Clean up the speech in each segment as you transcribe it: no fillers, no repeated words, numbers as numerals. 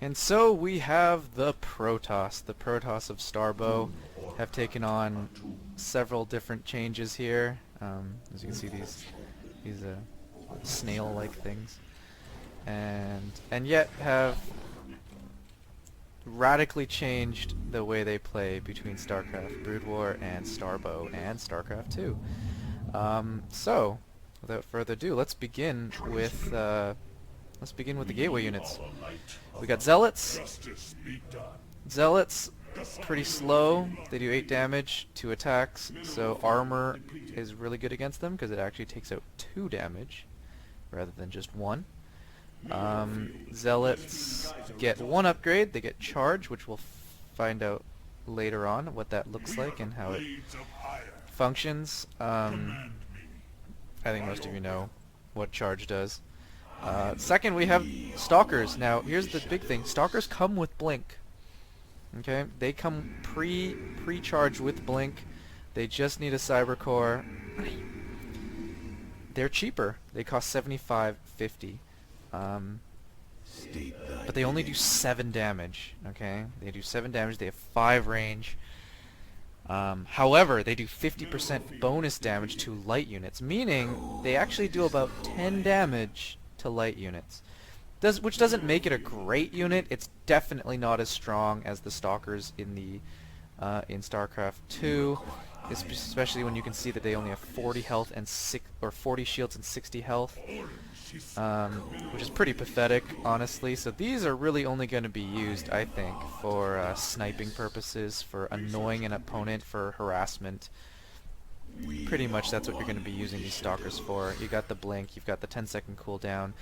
And so we have the Protoss. The Protoss of Starbow have taken on several different changes here. As you can see, these snail-like things, and yet have radically changed the way they play between StarCraft Brood War and Starbow and StarCraft II. So, without further ado, let's begin with the gateway units. We got Zealots. Zealots, pretty slow. They do 8 damage, 2 attacks, so armor is really good against them because it actually takes out 2 damage rather than just 1. Zealots get 1 upgrade. They get Charge, which we'll find out later on what that looks like and how it functions. I think most of you know what Charge does. Second, we have Stalkers. Now, here's the big thing. Stalkers come with Blink. Okay? They come pre-charged with Blink. They just need a Cyber Core. They're cheaper. They cost $75.50. But they only do 7 damage. Okay? They do 7 damage. They have 5 range. However, they do 50% bonus damage to light units, meaning they actually do about 10 damage to light units. Which doesn't make it a great unit. It's definitely not as strong as the Stalkers in in StarCraft II, especially when you can see that they only have 40 health and 40 shields and 60 health, which is pretty pathetic, honestly. So these are really only going to be used, I think, for sniping purposes, for annoying an opponent, for harassment. Pretty much that's what you're going to be using these Stalkers for. You got the blink, you've got the 10-second cooldown.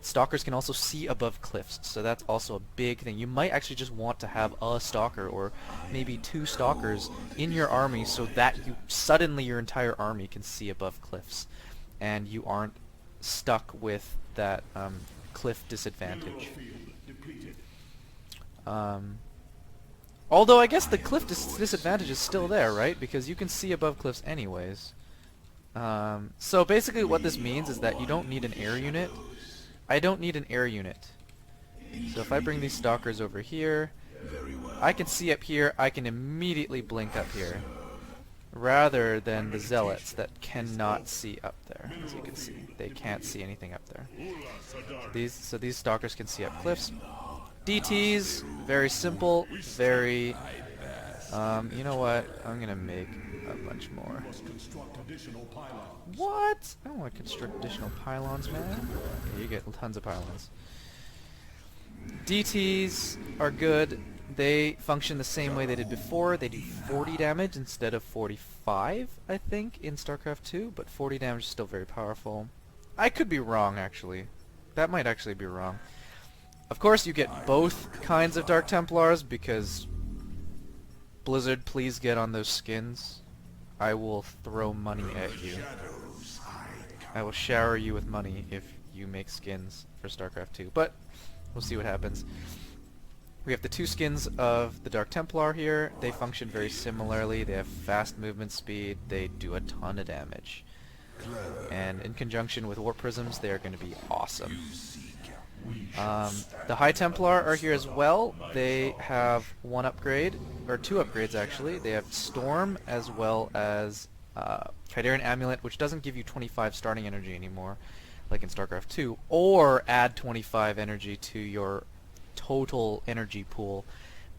Stalkers can also see above cliffs, so that's also a big thing. You might actually just want to have a Stalker or maybe 2 Stalkers in your army so that suddenly your entire army can see above cliffs and you aren't stuck with that cliff disadvantage. Although I guess the cliff disadvantage is still there, right? Because you can see above cliffs anyways. So basically what this means is that you don't need an air unit. I don't need an air unit. So if I bring these Stalkers over here, I can see up here, I can immediately blink up here. Rather than the Zealots that cannot see up there. As you can see, they can't see anything up there. So these Stalkers can see up cliffs. DTs, very simple, very, you know what, I'm gonna make a bunch more. What? I don't want to construct additional pylons, man. Okay, you get tons of pylons. DTs are good. They function the same way they did before. They do 40 damage instead of 45, I think, in StarCraft II, but 40 damage is still very powerful. I could be wrong, actually. That might actually be wrong. Of course, you get both kinds of Dark Templars because Blizzard, please get on those skins. I will throw money at you. I will shower you with money if you make skins for StarCraft II, but we'll see what happens. We have the 2 skins of the Dark Templar here. They function very similarly. They have fast movement speed. They do a ton of damage. And in conjunction with Warp Prisms, they are going to be awesome. The High Templar are here as well. They have 1 upgrade, or 2 upgrades actually. They have Storm as well as Khydarian Amulet, which doesn't give you 25 starting energy anymore, like in StarCraft II, or add 25 energy to your total energy pool.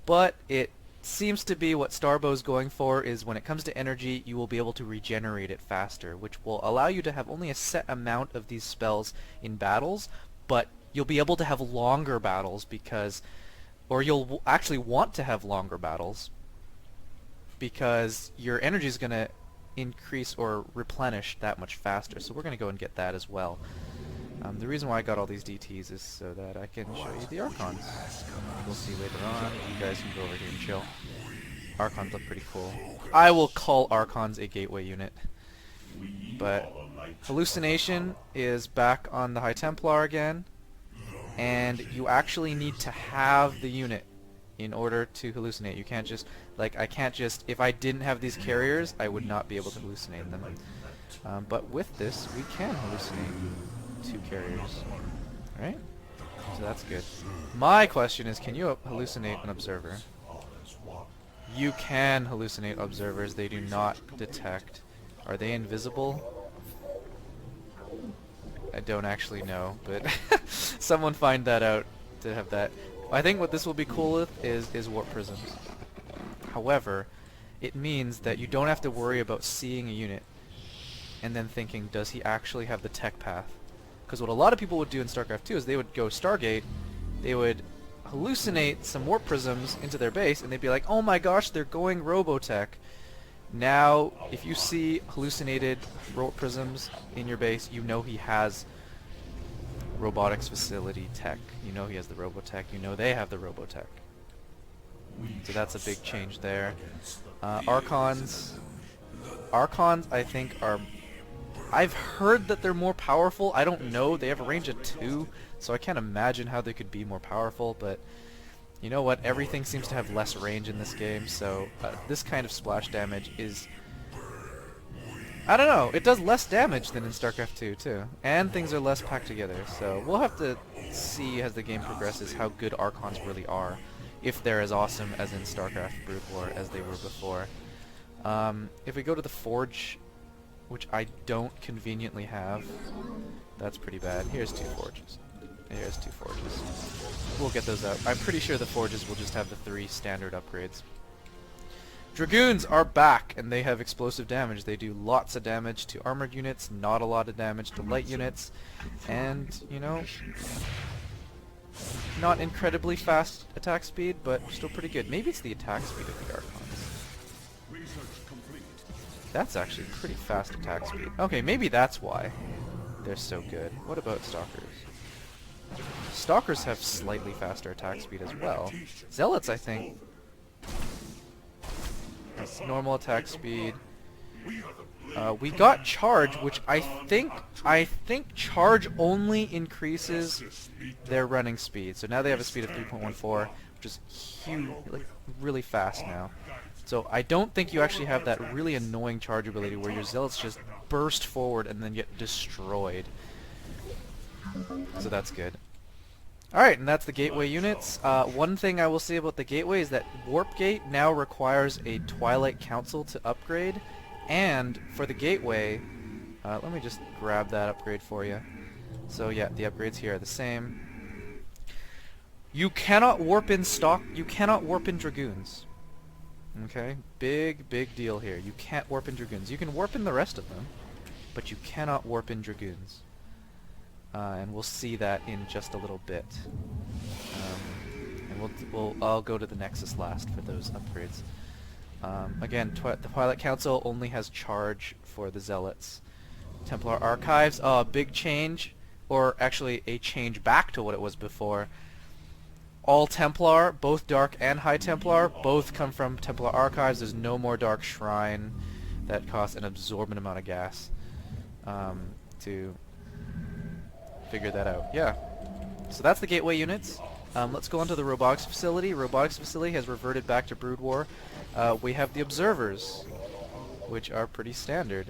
But it seems to be what Starbow's going for is when it comes to energy, you will be able to regenerate it faster, which will allow you to have only a set amount of these spells in battles, but you'll be able to have longer battles because, or you'll actually want to have longer battles because your energy is going to increase or replenish that much faster. So we're going to go and get that as well. The reason why I got all these DTs is so that I can show you the Archons. We'll see later on. You guys can go over here and chill. Archons look pretty cool. I will call Archons a gateway unit. But Hallucination is back on the High Templar again. And you actually need to have the unit in order to hallucinate. You can't just, like, I can't just, if I didn't have these carriers, I would not be able to hallucinate them. But with this, we can hallucinate 2 carriers. Alright? So that's good. My question is, can you hallucinate an observer? You can hallucinate observers. They do not detect. Are they invisible? I don't actually know, but someone find that out to have that. I think what this will be cool with is warp prisms. However, it means that you don't have to worry about seeing a unit and then thinking, does he actually have the tech path? Because what a lot of people would do in StarCraft 2 is they would go Stargate, they would hallucinate some warp prisms into their base, and they'd be like, oh my gosh, they're going Robotech. Now, if you see hallucinated warp prisms in your base, you know he has robotics facility tech. You know he has the Robotech. You know they have the Robotech. So that's a big change there. Archons, I think, are... I've heard that they're more powerful. I don't know. They have a range of 2, so I can't imagine how they could be more powerful, but you know what? Everything seems to have less range in this game, so this kind of splash damage is... I don't know. It does less damage than in StarCraft 2, too. And things are less packed together, so we'll have to see as the game progresses how good Archons really are, if they're as awesome as in StarCraft Brood War as they were before. If we go to the Forge, which I don't conveniently have, that's pretty bad. Here's 2 Forges. Here's 2 Forges. We'll get those out. I'm pretty sure the Forges will just have the 3 standard upgrades. Dragoons are back, and they have explosive damage. They do lots of damage to armored units, not a lot of damage to light units, and, you know, not incredibly fast attack speed, but still pretty good. Maybe it's the attack speed of the Archons. That's actually pretty fast attack speed. Okay, maybe that's why they're so good. What about Stalkers? Stalkers have slightly faster attack speed as well. Zealots, I think, normal attack speed. We got charge, which I think charge only increases their running speed. So now they have a speed of 3.14, which is huge, like really fast now. So I don't think you actually have that really annoying charge ability where your zealots just burst forward and then get destroyed. So that's good. Alright, and that's the gateway units. One thing I will say about the gateway is that Warp Gate now requires a Twilight Council to upgrade. And for the gateway, let me just grab that upgrade for you. So yeah, the upgrades here are the same. You cannot warp in you cannot warp in Dragoons. Okay, big deal here. You can't warp in Dragoons. You can warp in the rest of them, but you cannot warp in Dragoons. And we'll see that in just a little bit. And I'll go to the Nexus last for those upgrades. Again, the Twilight Council only has charge for the Zealots. Templar Archives, big change, or actually a change back to what it was before. All Templar, both Dark and High Templar, both come from Templar Archives. There's no more Dark Shrine that costs an absorbent amount of gas to figure that out. Yeah. So that's the gateway units. Let's go on to the Robotics Facility. Robotics Facility has reverted back to Brood War. We have the Observers, which are pretty standard.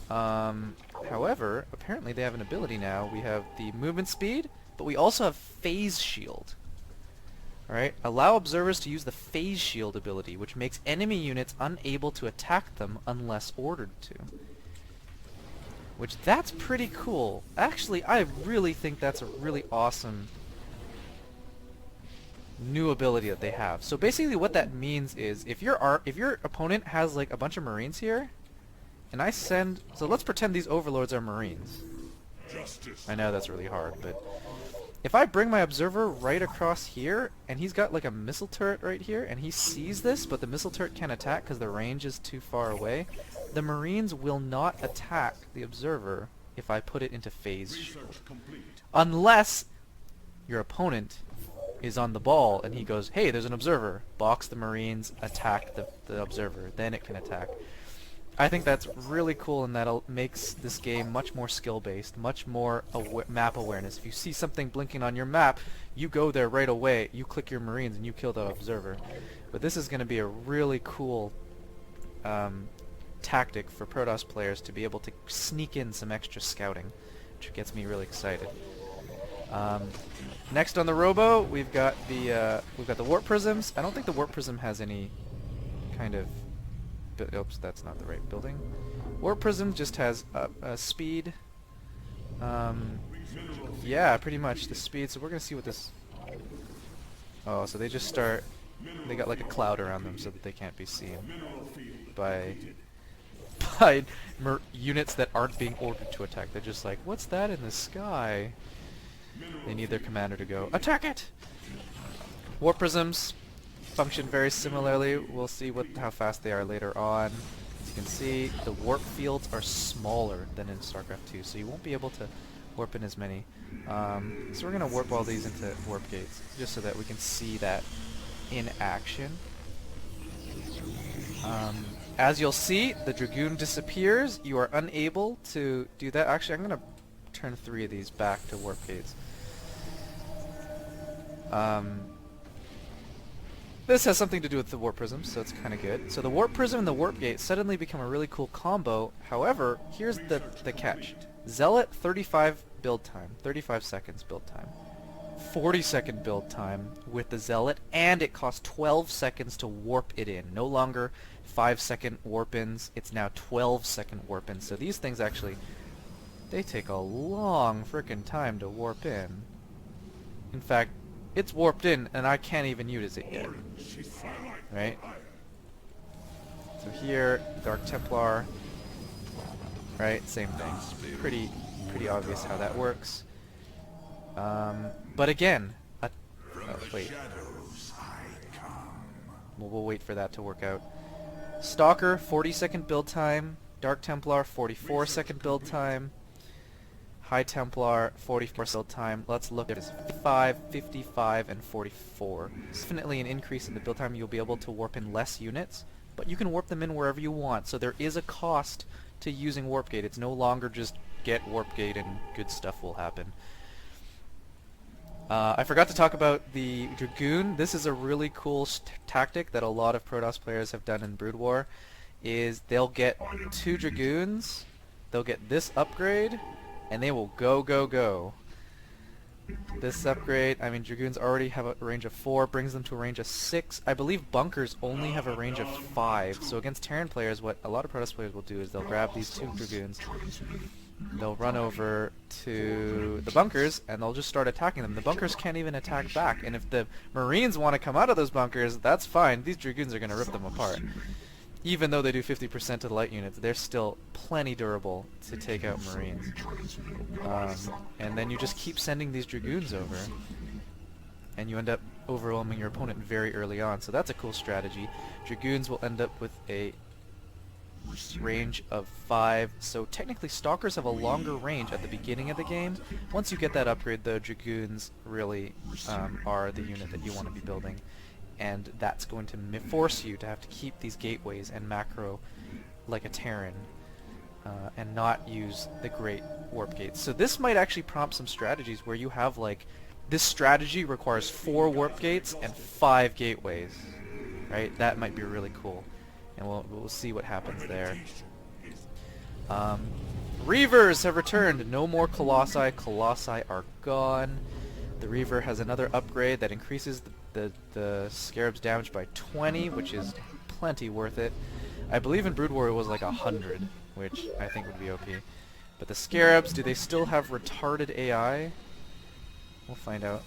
However, apparently they have an ability now. We have the movement speed, but we also have Phase Shield. Alright, allow observers to use the Phase Shield ability, which makes enemy units unable to attack them unless ordered to. Which, that's pretty cool. Actually, I really think that's a really awesome new ability that they have. So basically what that means is, if your opponent has like a bunch of Marines here, and I send... So let's pretend these Overlords are Marines. I know that's really hard, but... If I bring my observer right across here, and he's got like a missile turret right here, and he sees this, but the missile turret can't attack because the range is too far away, the Marines will not attack the observer if I put it into Phase Shield. Unless your opponent is on the ball and he goes, hey, there's an observer. Box the Marines, attack the observer. Then it can attack. I think that's really cool, and that makes this game much more skill-based, much more map awareness. If you see something blinking on your map, you go there right away, you click your Marines, and you kill the observer. But this is going to be a really cool tactic for Protoss players to be able to sneak in some extra scouting, which gets me really excited. Next on the robo, we've got the warp prisms. I don't think the warp prism has any kind of. Oops, that's not the right building. Warp prism just has a speed. Yeah, pretty much the speed. So we're gonna see what this. Oh, so they just start. They got like a cloud around them so that they can't be seen by units that aren't being ordered to attack. They're just like, what's that in the sky? They need their commander to go, attack it! Warp prisms function very similarly. We'll see how fast they are later on. As you can see, the warp fields are smaller than in StarCraft 2, so you won't be able to warp in as many. So we're going to warp all these into warp gates, just so that we can see that in action. As you'll see, the Dragoon disappears. You are unable to do that. Actually, I'm going to turn 3 of these back to warp gates. This has something to do with the warp prisms, so it's kind of good. So the warp prism and the warp gate suddenly become a really cool combo. However, here's the catch. Zealot, 35 build time, 35 seconds build time. 40-second build time with the Zealot, and it costs 12 seconds to warp it in. No longer 5-second warp-ins, it's now 12-second warp-ins. So these things actually, they take a long frickin' time to warp in. In fact, it's warped in, and I can't even use it yet. Right? So here, Dark Templar, right? Same thing. Pretty obvious how that works. But again, wait. We'll wait for that to work out. Stalker, 40-second build time. Dark Templar, 44-second build time. High Templar, 44 build time. Let's look at this. 55, 55, and 44. It's definitely an increase in the build time. You'll be able to warp in less units, but you can warp them in wherever you want. So there is a cost to using Warp Gate. It's no longer just get Warp Gate and good stuff will happen. I forgot to talk about the Dragoon. This is a really cool tactic that a lot of Protoss players have done in Brood War. Is they'll get 2 Dragoons, they'll get this upgrade, and they will go, go, go. This upgrade, I mean, Dragoons already have a range of 4, brings them to a range of 6. I believe Bunkers only have a range of 5. So against Terran players, what a lot of Protoss players will do is they'll grab these 2 Dragoons, they'll run over to the bunkers, and they'll just start attacking them. The bunkers can't even attack back, and if the Marines want to come out of those bunkers, that's fine. These Dragoons are going to rip them apart. Even though they do 50% to the light units, they're still plenty durable to take out Marines. And then you just keep sending these Dragoons over, and you end up overwhelming your opponent very early on. So that's a cool strategy. Dragoons will end up with a range of 5, so technically Stalkers have a longer range at the beginning of the game. Once you get that upgrade, though, Dragoons really are the unit that you want to be building. And that's going to force you to have to keep these gateways and macro like a Terran, and not use the great warp gates. So this might actually prompt some strategies where you have like, this strategy requires 4 warp gates and 5 gateways, right? That might be really cool, and we'll see what happens there. Reavers have returned. No more Colossi. Colossi are gone. The Reaver has another upgrade that increases the Scarab's damage by 20, which is plenty worth it. I believe in Brood War it was like 100, which I think would be OP. But the Scarabs, do they still have retarded AI? We'll find out.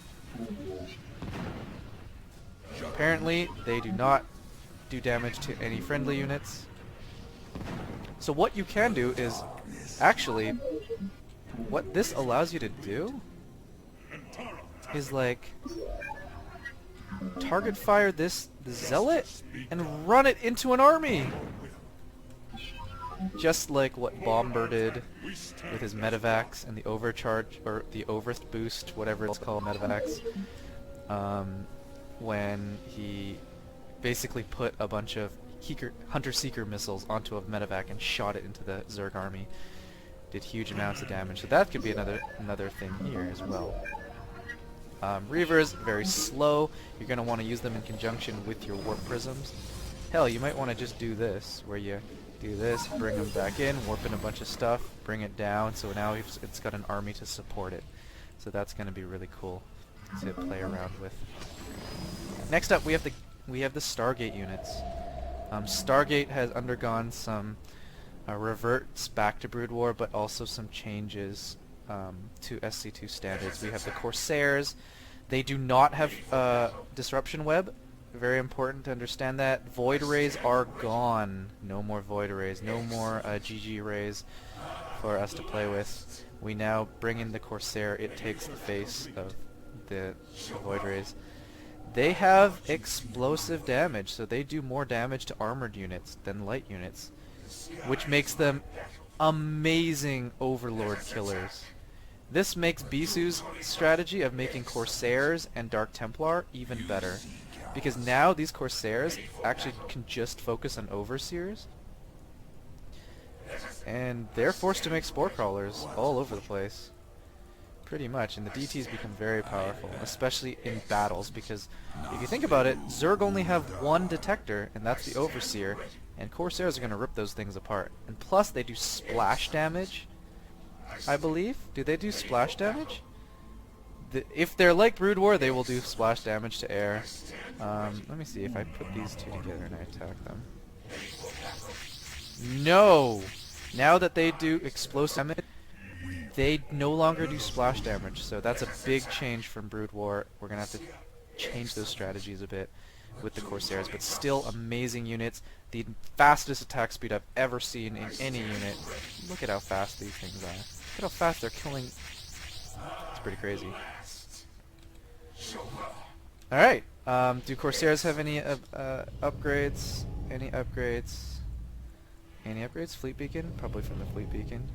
Apparently, they do not do damage to any friendly units. So what you can do is, actually, what this allows you to do is like target fire the Zealot and run it into an army, just like what Bomber did with his medevacs and the overcharge, or the overth boost, whatever it's called, medevacs, when he basically put a bunch of Hunter-Seeker missiles onto a medevac and shot it into the Zerg army. Did huge amounts of damage, so that could be another thing here as well. Reavers, very slow. You're going to want to use them in conjunction with your warp prisms. Hell, you might want to just do this, where you do this, bring them back in, warp in a bunch of stuff, bring it down, so now it's got an army to support it. So that's going to be really cool to play around with. Next up, we have the Stargate units. Stargate has undergone some reverts back to Brood War, but also some changes to SC2 standards. We have the Corsairs. They do not have Disruption Web. Very important to understand that. Void Rays are gone. No more Void Rays. No more GG Rays for us to play with. We now bring in the Corsair. It takes the face of the Void Rays. They have explosive damage, so they do more damage to armored units than light units, which makes them amazing Overlord killers. This makes Bisu's strategy of making Corsairs and Dark Templar even better, because now these Corsairs actually can just focus on Overseers, and they're forced to make Spore Crawlers all over the place. Pretty much, and the DTs become very powerful, especially in battles, because if you think about it, Zerg only have one detector, and that's the Overseer, and Corsairs are going to rip those things apart. And plus, they do splash damage, I believe. Do they do splash damage? If they're like Brood War, they will do splash damage to air. Let me see if I put these two together and I attack them. No! Now that they do explosive damage, they no longer do splash damage, so that's a big change from Brood War. We're going to have to change those strategies a bit with the Corsairs, but still amazing units. The fastest attack speed I've ever seen in any unit. Look at how fast these things are. Look at how fast they're killing. It's pretty crazy. Alright, do Corsairs have any upgrades? Any upgrades? Any upgrades? Fleet Beacon? Probably from the Fleet Beacon.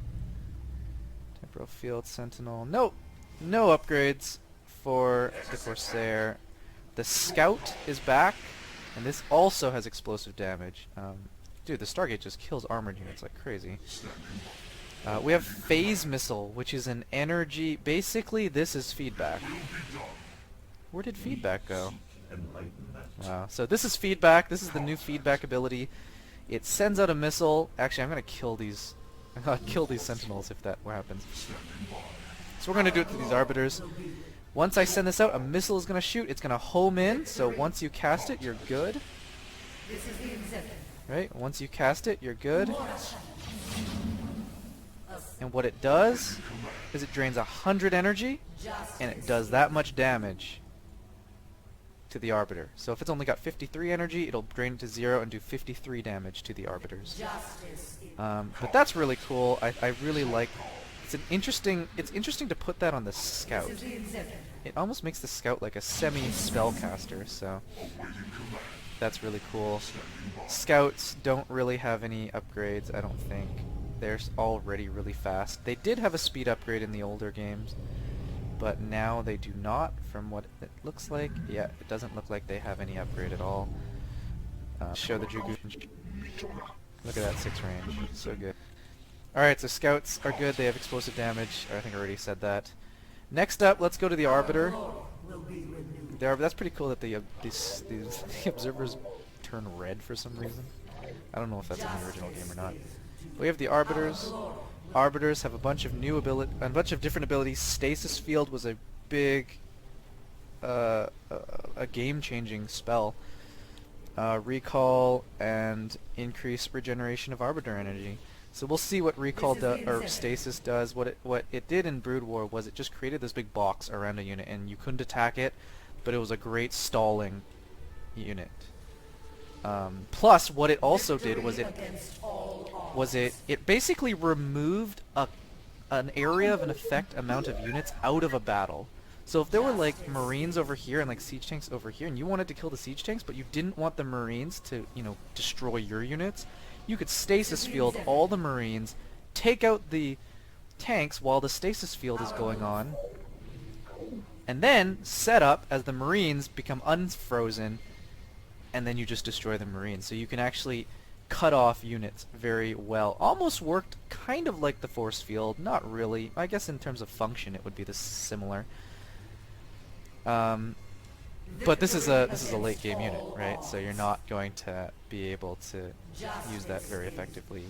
Temporal Field Sentinel. Nope! No upgrades for the Corsair. The Scout is back, and this also has explosive damage. Dude, the Stargate just kills armored units like crazy. We have Phase Missile, which is an energy... Basically, this is feedback. Where did feedback go? Wow. So this is feedback. This is the new feedback ability. It sends out a missile. Actually, I'm going to kill these... I'm going to kill these Sentinels if that happens. So we're going to do it to these Arbiters. Once I send this out, a missile is going to shoot. It's going to home in, so once you cast it, you're good. Right? Once you cast it, you're good. And what it does is it drains 100 energy, and it does that much damage to the Arbiter. So if it's only got 53 energy, it'll drain it to 0 and do 53 damage to the Arbiters. But that's really cool. I really like... It's interesting to put that on the Scout. It almost makes the Scout like a semi-spellcaster, so that's really cool. Scouts don't really have any upgrades, I don't think. They're already really fast. They did have a speed upgrade in the older games, but now they do not, from what it looks like. Yeah, it doesn't look like they have any upgrade at all. Show the Dragoon. Look at that 6 range. So good. Alright, so Scouts are good. They have explosive damage. I think I already said that. Next up, let's go to the Arbiter. That's pretty cool that the observers turn red for some reason. I don't know if that's in the original game or not. We have the Arbiters. Arbiters have a bunch of different abilities. Stasis Field was a big, a game-changing spell. Recall and increase regeneration of Arbiter energy. So we'll see what Recall or Stasis does. What it did in Brood War was it just created this big box around a unit, and you couldn't attack it, but it was a great stalling unit. Plus, what it also did was it basically removed an area of an effect amount of units out of a battle. So if there were like Marines over here and like siege tanks over here, and you wanted to kill the siege tanks, but you didn't want the Marines to, destroy your units, you could stasis field all the Marines, take out the tanks while the stasis field is going on, and then set up as the Marines become unfrozen, and then you just destroy the Marines. So you can actually cut off units very well. Almost worked kind of like the force field, not really. I guess in terms of function it would be similar. But this is a late game unit, right? So you're not going to be able to use that very effectively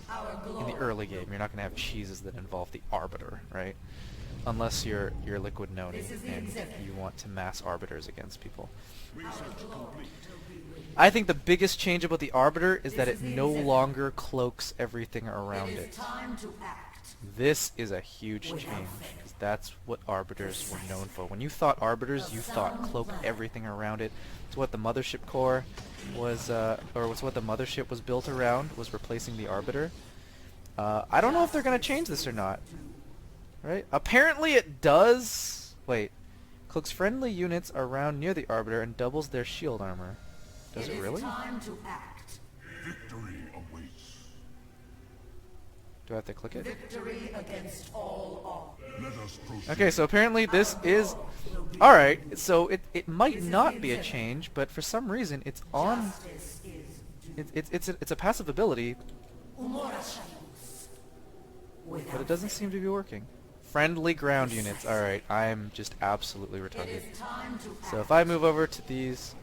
in the early game. You're not going to have cheeses that involve the Arbiter, right? unless you're liquid noni and you want to mass arbiters against people. I think the biggest change about the arbiter is that it no longer cloaks everything around it. This is a huge change, because that's what arbiters were known for. When you thought arbiters, you thought cloak everything around it. It's what the mothership core was, or it's what the mothership was built around, was replacing the arbiter. I don't know if they're going to change this or not. Right? Apparently it does. Wait. Cloaks friendly units around near the arbiter and doubles their shield armor. Does it really? Time to act. Victory awaits. Do I have to click it? Victory against all odds. Let us proceed. Okay, so apparently this is... Alright, so it might not be a change, but for some reason it's on... It's a passive ability, but it doesn't seem to be working. Friendly ground units. Alright, I'm just absolutely retarded. So if I move over to these...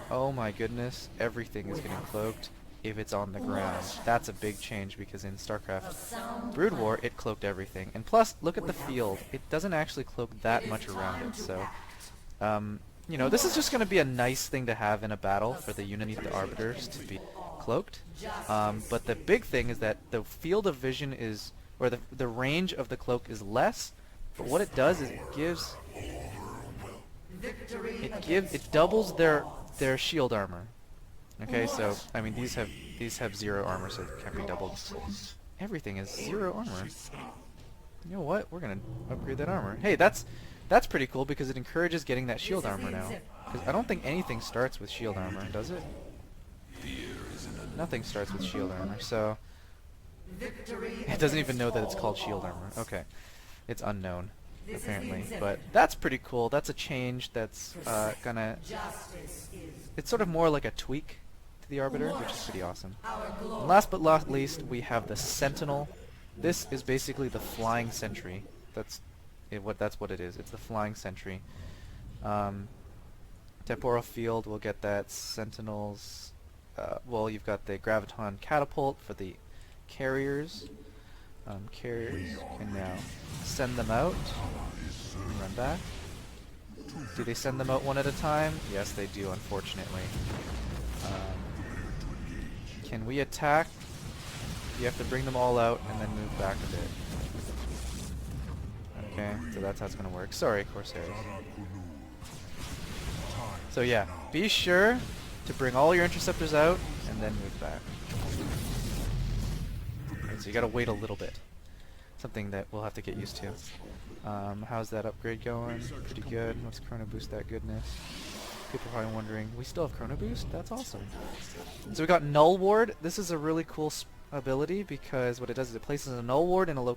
Oh my goodness, everything is getting cloaked if it's on the ground. That's a big change, because in StarCraft Brood War it cloaked everything. And plus, look at the field. It doesn't actually cloak that much around it, so... you know, this is just going to be a nice thing to have in a battle for the unit of the arbiters to be cloaked. But the big thing is that the field of vision is... or the range of the cloak is less, but what it does is it doubles their shield armor. Okay, so I mean these have 0 armor, so it can't be doubled. Everything is 0 armor. You know what? We're gonna upgrade that armor. Hey, that's pretty cool, because it encourages getting that shield armor now. Because I don't think anything starts with shield armor, does it? Nothing starts with shield armor, so it doesn't even know that it's called shield armor. Okay, it's unknown apparently, but that's pretty cool. That's a change that's gonna... It's sort of more like a tweak to the arbiter, which is pretty awesome. And last but not least, we have the sentinel. This is basically the flying sentry. That's what it is. It's the flying sentry. Temporal field will get that. Sentinels. Well, you've got the graviton catapult for the carriers. Carriers can now send them out and run back. Do they send them out one at a time? Yes, they do, unfortunately. Can we attack? You have to bring them all out and then move back a bit. Okay, so that's how it's going to work. Sorry, Corsairs. So yeah, be sure to bring all your interceptors out and then move back. Okay, so you gotta wait a little bit. Something that we'll have to get used to. How's that upgrade going? Pretty good. Let's chrono boost that goodness. People are probably wondering, we still have chrono boost? That's awesome. So we got null ward. This is a really cool ability, because what it does is it places a null ward in a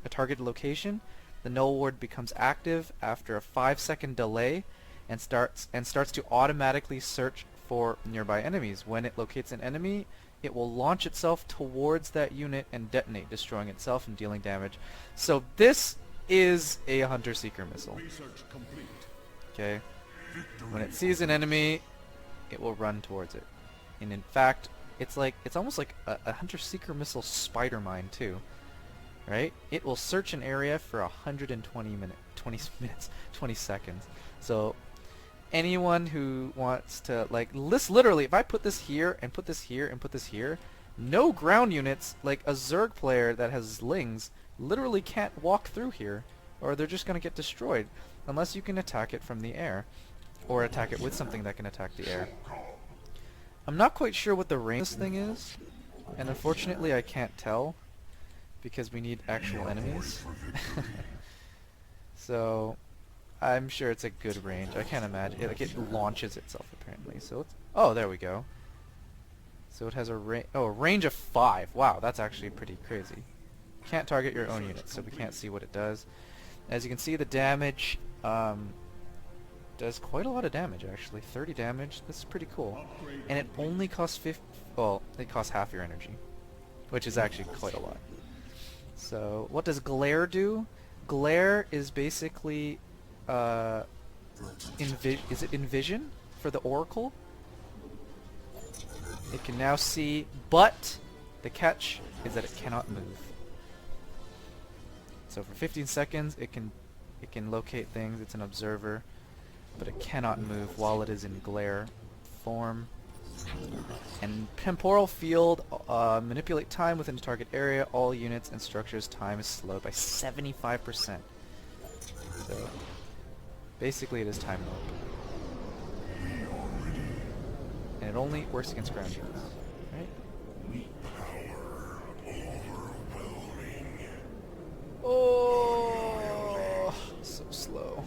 targeted location. The null ward becomes active after a 5-second delay and starts to automatically search for nearby enemies. When it locates an enemy, it will launch itself towards that unit and detonate, destroying itself and dealing damage. So this is a hunter-seeker missile. Okay. When it sees an enemy, it will run towards it. And in fact, it's almost like a hunter-seeker missile spider mine too. Right? It will search an area for 20 seconds. So anyone who wants to, like, literally, if I put this here and put this here and put this here, no ground units, like a Zerg player that has Lings, literally can't walk through here, or they're just going to get destroyed, unless you can attack it from the air, or attack it with something that can attack the air. I'm not quite sure what the range of this thing is, and unfortunately I can't tell, because we need actual enemies. So I'm sure it's a good range. I can't imagine. It launches itself apparently. So it's, oh, there we go. So it has a range of 5. Wow, that's actually pretty crazy. Can't target your own units, so we can't see what it does. As you can see, the damage does quite a lot of damage actually. 30 damage. This is pretty cool. And it only costs it costs half your energy, which is actually quite a lot. So what does glare do? Glare is basically is it Envision for the Oracle? It can now see, but the catch is that it cannot move. So for 15 seconds, it can locate things. It's an observer, but it cannot move while it is in glare form. And temporal field, manipulate time within the target area. All units and structures time is slowed by 75%. So basically, it is time warp, and it only works against ground units, right? Oh, so slow.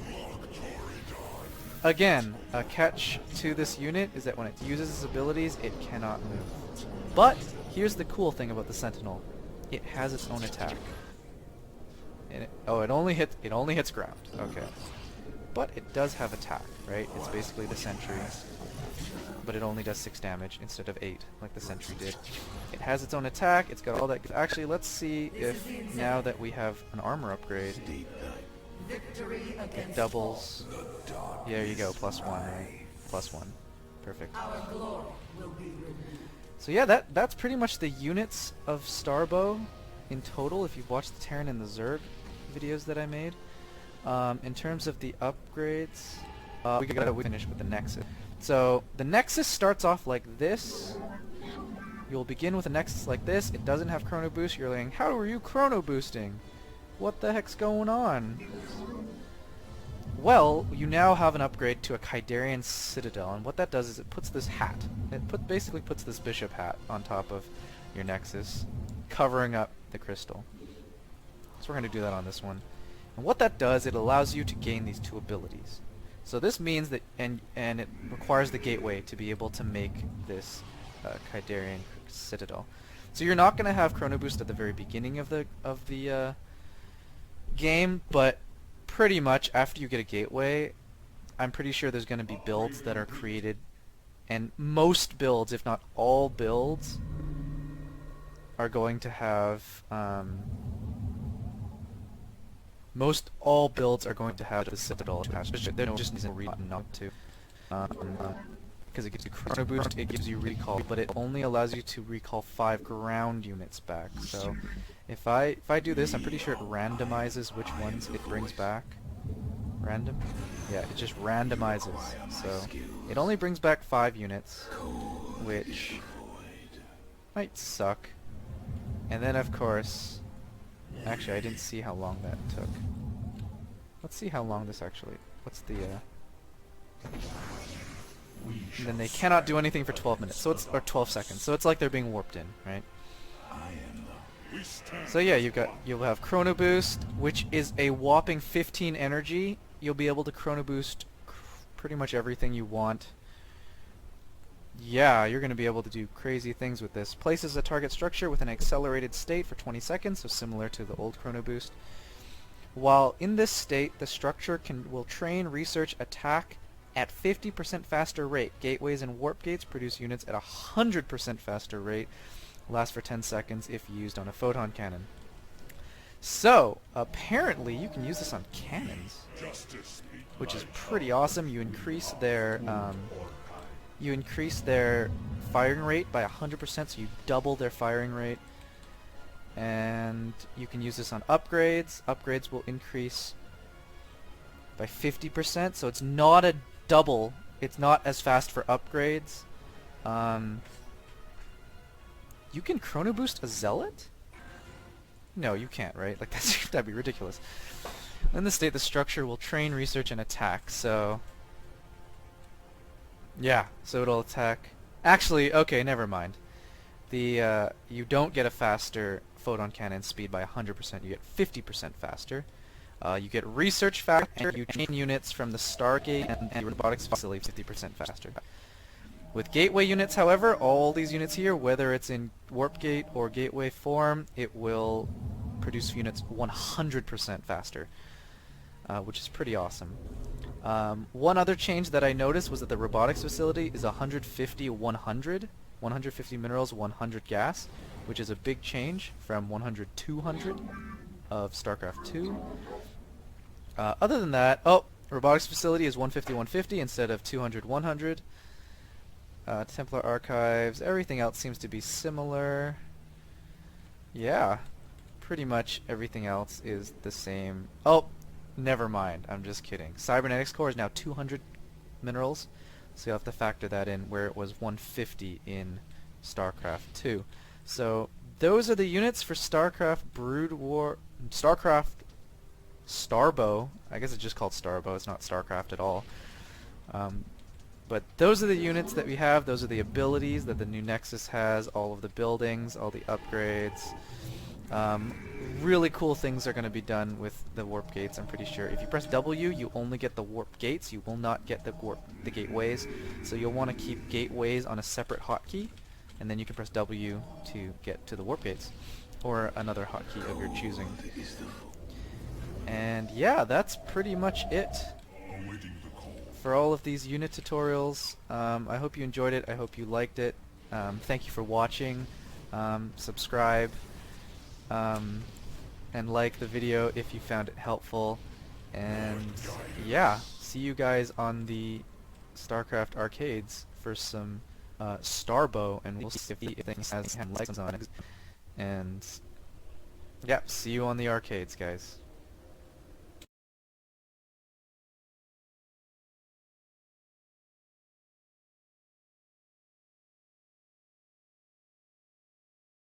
Again, a catch to this unit is that when it uses its abilities, it cannot move. But here's the cool thing about the Sentinel: it has its own attack. And it only hits ground. Okay, but it does have attack, right? It's basically the Sentry, but it only does 6 damage instead of 8, like the Sentry did. It has its own attack. It's got all that. Actually, let's see if now that we have an armor upgrade, it doubles. Yeah, there you go, +1, right? +1. Perfect. So yeah, that's pretty much the units of Starbow in total, if you've watched the Terran and the Zerg videos that I made. In terms of the upgrades, we gotta finish with the Nexus. So the Nexus starts off like this. You'll begin with a Nexus like this. It doesn't have Chrono Boost. You're like, how are you Chrono Boosting? What the heck's going on? Well, you now have an upgrade to a Kydarian Citadel, and what that does is it puts this hat. It basically puts this bishop hat on top of your Nexus, covering up the crystal. So we're going to do that on this one. And what that does, it allows you to gain these 2 abilities. So this means that, and it requires the gateway to be able to make this Kydarian Citadel. So you're not going to have Chrono Boost at the very beginning of the game, but pretty much after you get a gateway, I'm pretty sure there's going to be builds that are created, and most builds, if not all builds, are going to have most all builds are going to have the Citadel attached. There just isn't a reason not to, because it gives you Chrono Boost, it gives you recall, but it only allows you to recall 5 ground units back. So if I do this, I'm pretty sure it randomizes which ones it brings back. Random? Yeah, it just randomizes. So it only brings back 5 units, which might suck. And then of course, actually I didn't see how long that took. Let's see how long this actually, what's the and then they cannot do anything for 12 minutes, so it's, or 12 seconds, so it's like they're being warped in, right? So yeah, you'll have Chrono Boost, which is a whopping 15 energy. You'll be able to Chrono Boost pretty much everything you want. Yeah, you're going to be able to do crazy things with this. Places a target structure with an accelerated state for 20 seconds, so similar to the old Chrono Boost. While in this state, the structure will train, research, attack at 50% faster rate. Gateways and warp gates produce units at 100% faster rate. Last for 10 seconds if used on a photon cannon. So, apparently you can use this on cannons, which is pretty awesome. You increase their firing rate by 100%, so you double their firing rate. And you can use this on upgrades. Upgrades will increase by 50%, so it's not a double. It's not as fast for upgrades. You can Chrono Boost a Zealot? No, you can't, right? Like that'd be ridiculous. In this state, the structure will train, research, and attack. So, yeah. So it'll attack. Actually, okay, never mind. The you don't get a faster photon cannon speed by 100%. You get 50% faster. You get research factor. You train units from the Stargate and the robotics facility 50% faster. With gateway units, however, all these units here, whether it's in warp gate or gateway form, it will produce units 100% faster, which is pretty awesome. One other change that I noticed was that the robotics facility is 150-100, 150 minerals, 100 gas, which is a big change from 100-200 of Starcraft II. Other than that, robotics facility is 150-150 instead of 200-100. Templar archives, everything else seems to be similar. Yeah, pretty much everything else is the same. Oh, never mind. I'm just kidding. Cybernetics core is now 200 minerals, so you'll have to factor that in, where it was 150 in Starcraft 2. So those are the units for Starcraft Brood War, Starcraft Starbow. I guess it's just called Starbow. It's not Starcraft at all. But those are the units that we have. Those are the abilities that the new Nexus has. All of the buildings, all the upgrades. Really cool things are going to be done with the warp gates, I'm pretty sure. If you press W, you only get the warp gates. You will not get the gateways. So you'll want to keep gateways on a separate hotkey, and then you can press W to get to the warp gates, or another hotkey of your choosing. And yeah, that's pretty much it for all of these unit tutorials. I hope you enjoyed it. I hope you liked it. Thank you for watching. Subscribe. And like the video if you found it helpful. And yeah, see you guys on the StarCraft arcades for some Starbow, and we'll see if things has legs on it. And yeah, see you on the arcades, guys.